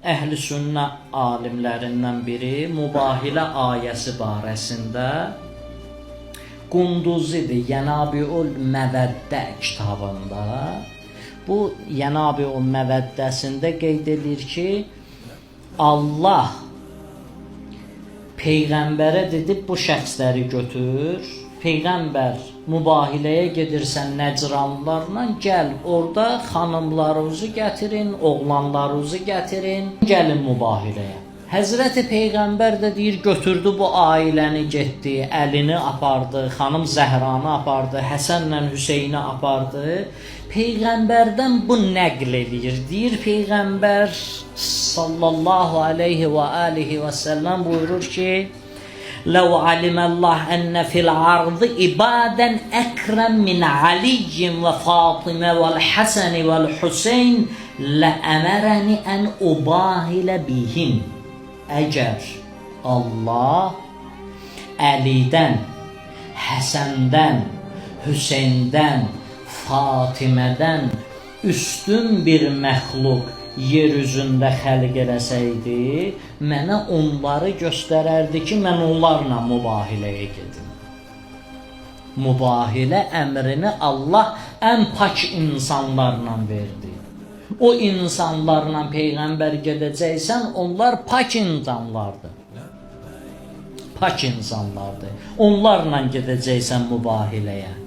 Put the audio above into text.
Əhl-i sünnə alimlərindən biri Mübahilə ayəsi barəsində Qunduzidir Yənabiül Məvəddə kitabında. Bu Yənabiül Məvəddəsində qeyd edir ki, Allah Peyğəmbərə dedi, bu şəxsləri götür. Peyğəmbər mübahiləyə gedirsən Nəcranlarla, gəl orada xanımlarınızı gətirin, oğlanlarınızı gətirin, gəlin mübahiləyə. Həzrəti Peyğəmbər də deyir, götürdü bu ailəni, getdi, Əlini apardı, xanım Zəhranı apardı, Həsənlə Hüseyni apardı. Peyğəmbərdən bu nəql edir. Deyir, Peyğəmbər sallallahu aleyhi və alihi və səlləm buyurur ki, لو علم الله أن في العرض عبادا أكرم من علي وفاطمة والحسن والحسين لأمرني أن أباهل بهم. Əgər Allah Əlidən, Həsəndən, Hüseyndən, Fatimədən üstün bir məxluq yer üzündə xəlq eləsəydi, mənə onları göstərərdi ki, mən onlarla mübahiləyə gedim. Mübahilə əmrini Allah ən pak insanlarla verdi. O insanlarla Peyğəmbər gedəcəksən, onlar pak insanlardır. Pak insanlardır. Onlarla gedəcəksən mübahiləyə.